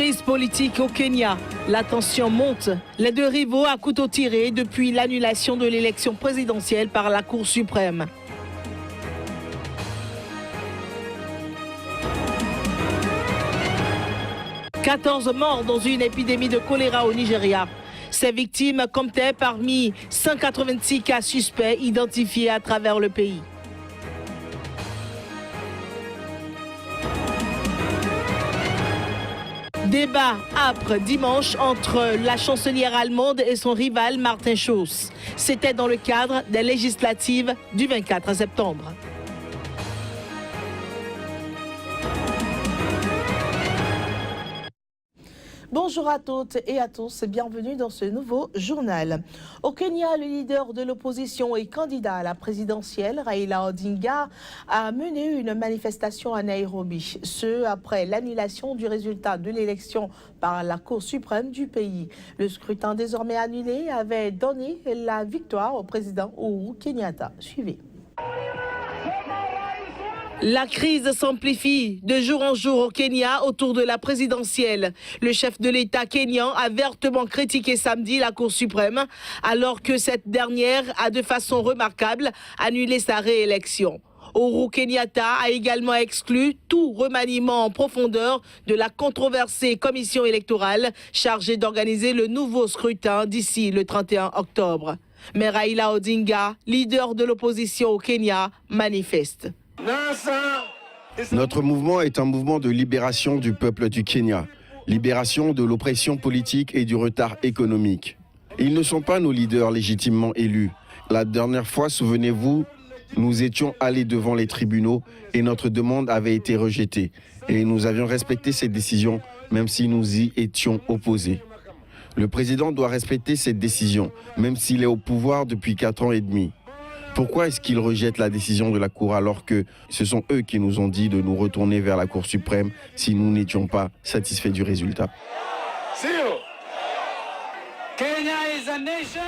Crise politique au Kenya. La tension monte. Les deux rivaux à couteau tiré depuis l'annulation de l'élection présidentielle par la Cour suprême. « 14 morts dans une épidémie de choléra au Nigeria. Ces victimes comptaient parmi 186 cas suspects identifiés à travers le pays. Débat âpre dimanche entre la chancelière allemande et son rival Martin Schulz. C'était dans le cadre des législatives du 24 septembre. Bonjour à toutes et à tous, bienvenue dans ce nouveau journal. Au Kenya, le leader de l'opposition et candidat à la présidentielle, Raila Odinga, a mené une manifestation à Nairobi, ce après l'annulation du résultat de l'élection par la Cour suprême du pays. Le scrutin désormais annulé avait donné la victoire au président Uhuru Kenyatta. Suivez. La crise s'amplifie de jour en jour au Kenya autour de la présidentielle. Le chef de l'État kényan a vertement critiqué samedi la Cour suprême, alors que cette dernière a de façon remarquable annulé sa réélection. Uhuru Kenyatta a également exclu tout remaniement en profondeur de la controversée commission électorale chargée d'organiser le nouveau scrutin d'ici le 31 octobre. Mais Raila Odinga, leader de l'opposition au Kenya, manifeste. Notre mouvement est un mouvement de libération du peuple du Kenya, libération de l'oppression politique et du retard économique. Ils ne sont pas nos leaders légitimement élus. La dernière fois, souvenez-vous, nous étions allés devant les tribunaux et notre demande avait été rejetée. Et nous avions respecté cette décision, même si nous y étions opposés. Le président doit respecter cette décision, même s'il est au pouvoir depuis 4 ans et demi. Pourquoi est-ce qu'ils rejettent la décision de la Cour alors que ce sont eux qui nous ont dit de nous retourner vers la Cour suprême si nous n'étions pas satisfaits du résultat?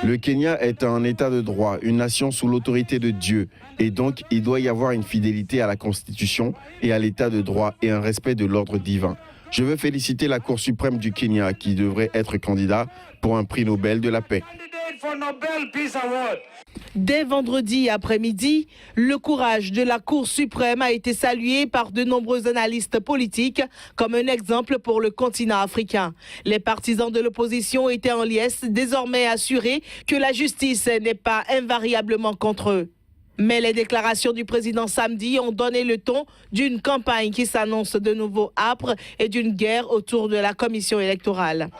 Le Kenya est un État de droit, une nation sous l'autorité de Dieu. Et donc, il doit y avoir une fidélité à la Constitution et à l'État de droit et un respect de l'ordre divin. Je veux féliciter la Cour suprême du Kenya qui devrait être candidat pour un prix Nobel de la paix. Dès vendredi après-midi, le courage de la Cour suprême a été salué par de nombreux analystes politiques comme un exemple pour le continent africain. Les partisans de l'opposition étaient en liesse, désormais assurés que la justice n'est pas invariablement contre eux. Mais les déclarations du président samedi ont donné le ton d'une campagne qui s'annonce de nouveau âpre et d'une guerre autour de la commission électorale.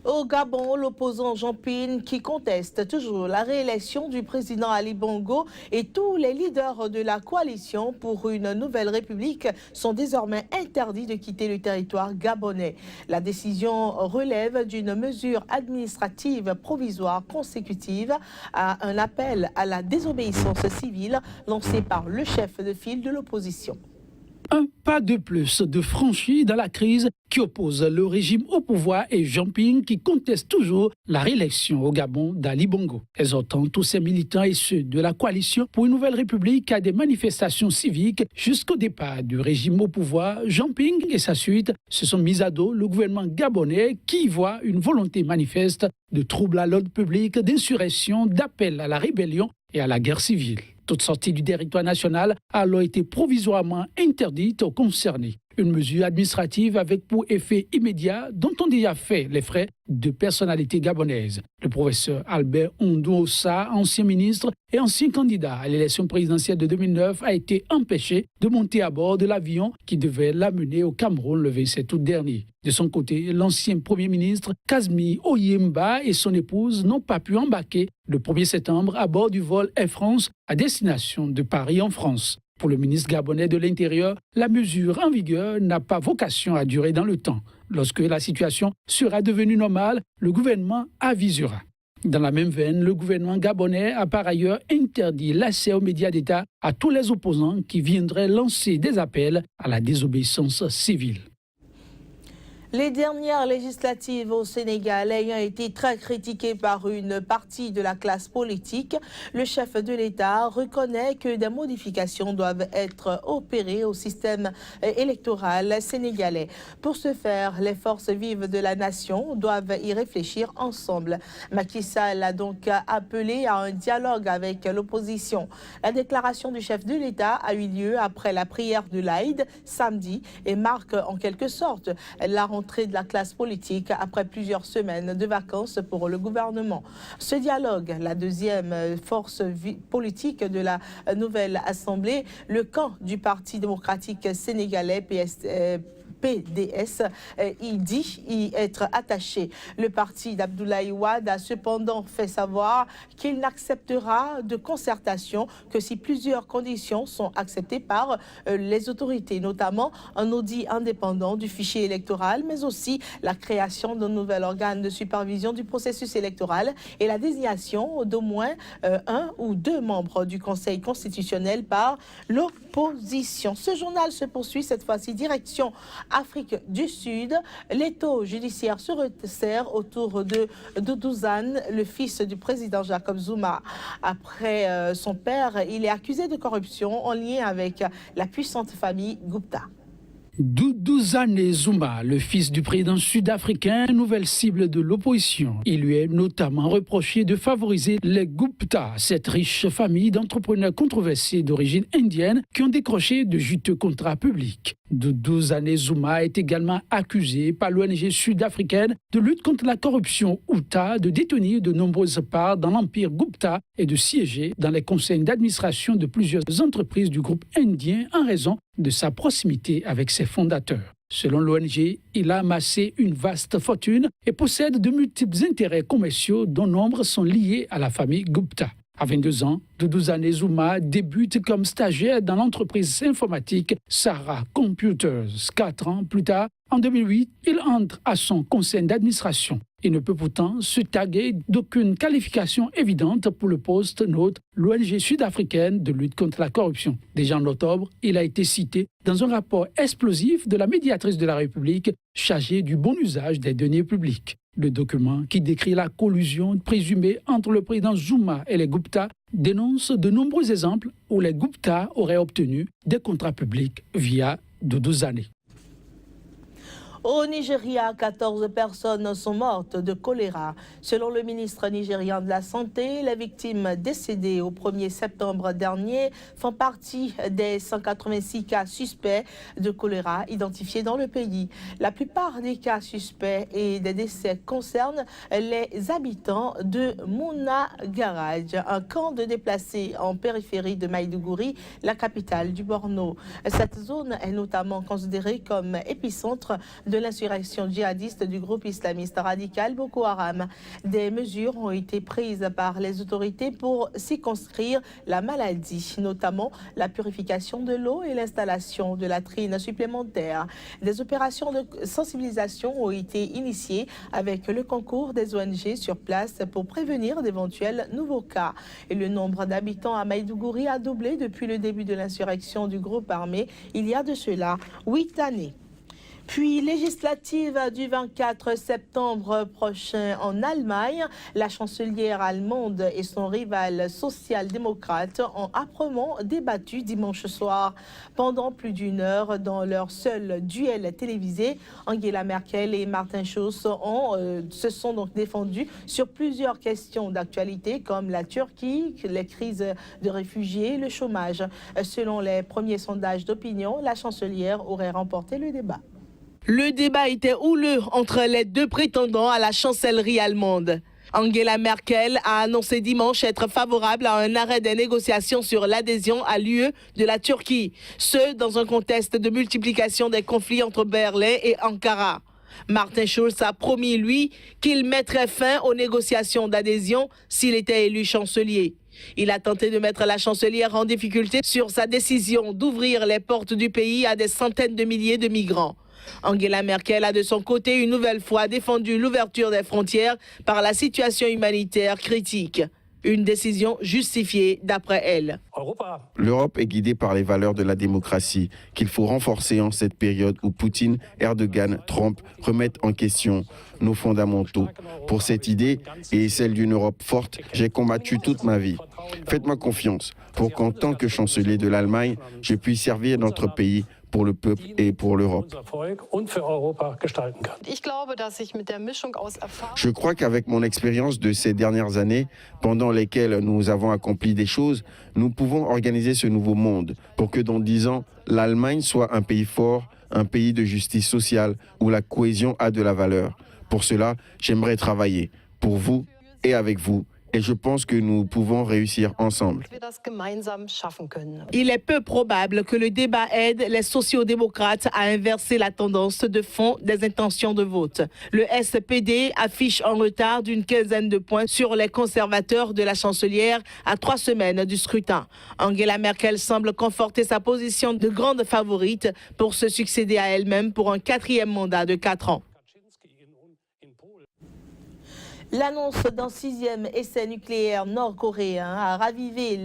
Au Gabon, l'opposant Jean Ping, qui conteste toujours la réélection du président Ali Bongo, et tous les leaders de la coalition pour une nouvelle république sont désormais interdits de quitter le territoire gabonais. La décision relève d'une mesure administrative provisoire consécutive à un appel à la désobéissance civile lancé par le chef de file de l'opposition. Un pas de plus de franchi dans la crise qui oppose le régime au pouvoir et Jean Ping qui conteste toujours la réélection au Gabon d'Ali Bongo. Exhortant tous ces militants et ceux de la coalition pour une nouvelle république à des manifestations civiques jusqu'au départ du régime au pouvoir, Jean Ping et sa suite se sont mis à dos le gouvernement gabonais qui voit une volonté manifeste de trouble à l'ordre public, d'insurrection, d'appel à la rébellion et à la guerre civile. Toute sortie du territoire national a alors été provisoirement interdite aux concernés. Une mesure administrative avec pour effet immédiat dont ont déjà fait les frais de personnalités gabonaises. Le professeur Albert Ondouossa, ancien ministre et ancien candidat à l'élection présidentielle de 2009, a été empêché de monter à bord de l'avion qui devait l'amener au Cameroun le 27 août dernier. De son côté, l'ancien Premier ministre Kazmi Oyemba et son épouse n'ont pas pu embarquer le 1er septembre à bord du vol Air France à destination de Paris en France. Pour le ministre gabonais de l'Intérieur, la mesure en vigueur n'a pas vocation à durer dans le temps. Lorsque la situation sera devenue normale, le gouvernement avisera. Dans la même veine, le gouvernement gabonais a par ailleurs interdit l'accès aux médias d'État à tous les opposants qui viendraient lancer des appels à la désobéissance civile. Les dernières législatives au Sénégal ayant été très critiquées par une partie de la classe politique, le chef de l'État reconnaît que des modifications doivent être opérées au système électoral sénégalais. Pour ce faire, les forces vives de la nation doivent y réfléchir ensemble. Macky Sall a donc appelé à un dialogue avec l'opposition. La déclaration du chef de l'État a eu lieu après la prière de l'Aïd samedi et marque en quelque sorte la rentrée de la classe politique après plusieurs semaines de vacances pour le gouvernement. Ce dialogue, la deuxième force politique de la nouvelle Assemblée, le camp du Parti démocratique sénégalais PDS, il dit y être attaché. Le parti d'Abdoulaye Wade a cependant fait savoir qu'il n'acceptera de concertation que si plusieurs conditions sont acceptées par les autorités, notamment un audit indépendant du fichier électoral, mais aussi la création d'un nouvel organe de supervision du processus électoral et la désignation d'au moins un ou deux membres du Conseil constitutionnel par l'opposition. Ce journal se poursuit cette fois-ci direction Afrique du Sud. L'étau judiciaire se resserre autour de Doudouzane, le fils du président Jacob Zuma. Après son père, il est accusé de corruption en lien avec la puissante famille Gupta. Doudouzane Zuma, le fils du président sud-africain, nouvelle cible de l'opposition. Il lui est notamment reproché de favoriser les Gupta, cette riche famille d'entrepreneurs controversés d'origine indienne qui ont décroché de juteux contrats publics. Doudouzane Zuma est également accusé par l'ONG sud-africaine de lutte contre la corruption OUTA de détenir de nombreuses parts dans l'empire Gupta et de siéger dans les conseils d'administration de plusieurs entreprises du groupe indien en raison de sa proximité avec ses fondateurs. Selon l'ONG, il a amassé une vaste fortune et possède de multiples intérêts commerciaux dont nombre sont liés à la famille Gupta. À 22 ans, Doudouzane Zuma débute comme stagiaire dans l'entreprise informatique Sarah Computers. 4 ans plus tard, en 2008, il entre à son conseil d'administration. Il ne peut pourtant se taguer d'aucune qualification évidente pour le poste, note l'ONG sud-africaine de lutte contre la corruption. Déjà en octobre, il a été cité dans un rapport explosif de la médiatrice de la République chargée du bon usage des deniers publics. Le document, qui décrit la collusion présumée entre le président Zuma et les Gupta, dénonce de nombreux exemples où les Gupta auraient obtenu des contrats publics via Doudouzane. Au Nigeria, 14 personnes sont mortes de choléra. Selon le ministre nigérian de la Santé, les victimes décédées au 1er septembre dernier font partie des 186 cas suspects de choléra identifiés dans le pays. La plupart des cas suspects et des décès concernent les habitants de Mouna Garage, un camp de déplacés en périphérie de Maïdougouri, la capitale du Borno. Cette zone est notamment considérée comme épicentre de l'insurrection djihadiste du groupe islamiste radical Boko Haram. Des mesures ont été prises par les autorités pour circonscrire la maladie, notamment la purification de l'eau et l'installation de latrines supplémentaires. Des opérations de sensibilisation ont été initiées avec le concours des ONG sur place pour prévenir d'éventuels nouveaux cas. Et le nombre d'habitants à Maïdougouri a doublé depuis le début de l'insurrection du groupe armé il y a de cela 8 années. Puis, législative du 24 septembre prochain en Allemagne, la chancelière allemande et son rival social-démocrate ont âprement débattu dimanche soir. Pendant plus d'une heure, dans leur seul duel télévisé, Angela Merkel et Martin Schulz se sont donc défendus sur plusieurs questions d'actualité comme la Turquie, les crises de réfugiés, le chômage. Selon les premiers sondages d'opinion, la chancelière aurait remporté le débat. Le débat était houleux entre les deux prétendants à la chancellerie allemande. Angela Merkel a annoncé dimanche être favorable à un arrêt des négociations sur l'adhésion à l'UE de la Turquie, ce dans un contexte de multiplication des conflits entre Berlin et Ankara. Martin Schulz a promis, lui, qu'il mettrait fin aux négociations d'adhésion s'il était élu chancelier. Il a tenté de mettre la chancelière en difficulté sur sa décision d'ouvrir les portes du pays à des centaines de milliers de migrants. Angela Merkel a de son côté une nouvelle fois défendu l'ouverture des frontières par la situation humanitaire critique. Une décision justifiée d'après elle. L'Europe est guidée par les valeurs de la démocratie qu'il faut renforcer en cette période où Poutine, Erdogan, Trump remettent en question nos fondamentaux. Pour cette idée et celle d'une Europe forte, j'ai combattu toute ma vie. Faites-moi confiance pour qu'en tant que chancelier de l'Allemagne, je puisse servir notre pays pour le peuple et pour l'Europe. Je crois qu'avec mon expérience de ces dernières années, pendant lesquelles nous avons accompli des choses, nous pouvons organiser ce nouveau monde pour que dans 10 ans, l'Allemagne soit un pays fort, un pays de justice sociale où la cohésion a de la valeur. Pour cela, j'aimerais travailler pour vous et avec vous. Et je pense que nous pouvons réussir ensemble. Il est peu probable que le débat aide les sociodémocrates à inverser la tendance de fond des intentions de vote. Le SPD affiche un retard d'une quinzaine de points sur les conservateurs de la chancelière à 3 semaines du scrutin. Angela Merkel semble conforter sa position de grande favorite pour se succéder à elle-même pour un 4e mandat de 4 ans. L'annonce d'un 6e essai nucléaire nord-coréen a ravivé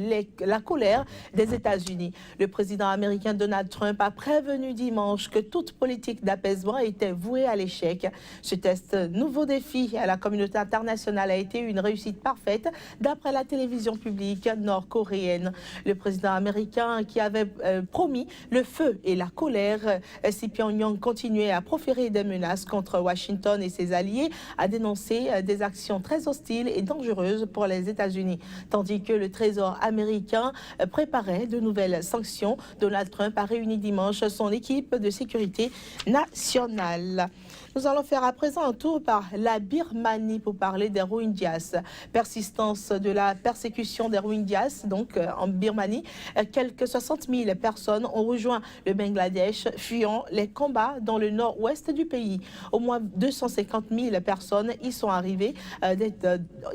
la colère des États-Unis. Le président américain Donald Trump a prévenu dimanche que toute politique d'apaisement était vouée à l'échec. Ce test nouveau défi à la communauté internationale a été une réussite parfaite d'après la télévision publique nord-coréenne. Le président américain qui avait promis le feu et la colère si Pyongyang continuait à proférer des menaces contre Washington et ses alliés, a dénoncé des actions très hostiles et dangereuses pour les États-Unis. Tandis que le Trésor américain préparait de nouvelles sanctions, Donald Trump a réuni dimanche son équipe de sécurité nationale. Nous allons faire à présent un tour par la Birmanie pour parler des Rohingyas. Persistance de la persécution des Rohingyas, donc en Birmanie. Quelques 60 000 personnes ont rejoint le Bangladesh, fuyant les combats dans le nord-ouest du pays. Au moins 250 000 personnes y sont arrivées.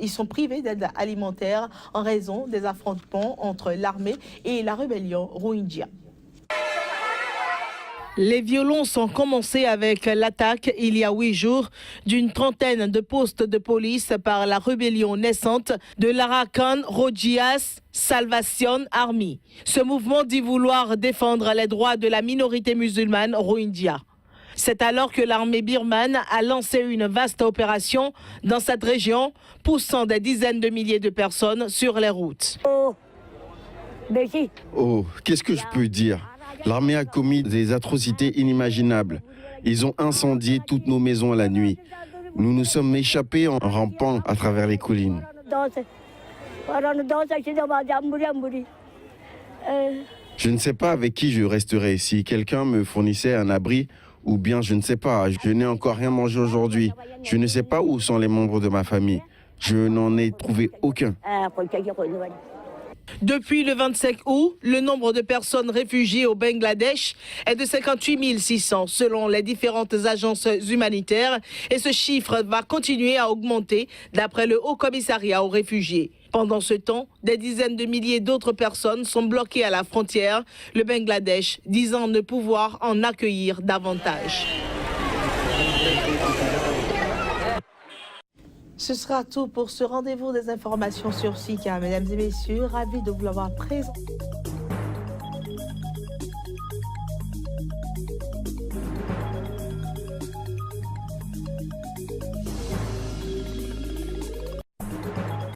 Ils sont privés d'aide alimentaire en raison des affrontements entre l'armée et la rébellion Rohingya. Les violences ont commencé avec l'attaque il y a 8 jours d'une trentaine de postes de police par la rébellion naissante de l'Arakan Rohingya Salvation Army. Ce mouvement dit vouloir défendre les droits de la minorité musulmane Rohingya. C'est alors que l'armée birmane a lancé une vaste opération dans cette région, poussant des dizaines de milliers de personnes sur les routes. Oh, qu'est-ce que je peux dire ? L'armée a commis des atrocités inimaginables. Ils ont incendié toutes nos maisons la nuit. Nous nous sommes échappés en rampant à travers les collines. Je ne sais pas avec qui je resterai. Si quelqu'un me fournissait un abri, ou bien je ne sais pas. Je n'ai encore rien mangé aujourd'hui. Je ne sais pas où sont les membres de ma famille. Je n'en ai trouvé aucun. Depuis le 25 août, le nombre de personnes réfugiées au Bangladesh est de 58 600 selon les différentes agences humanitaires et ce chiffre va continuer à augmenter d'après le Haut Commissariat aux réfugiés. Pendant ce temps, des dizaines de milliers d'autres personnes sont bloquées à la frontière, le Bangladesh disant ne pouvoir en accueillir davantage. Ce sera tout pour ce rendez-vous des informations sur SICA. Mesdames et messieurs, ravi de vous l'avoir présenté.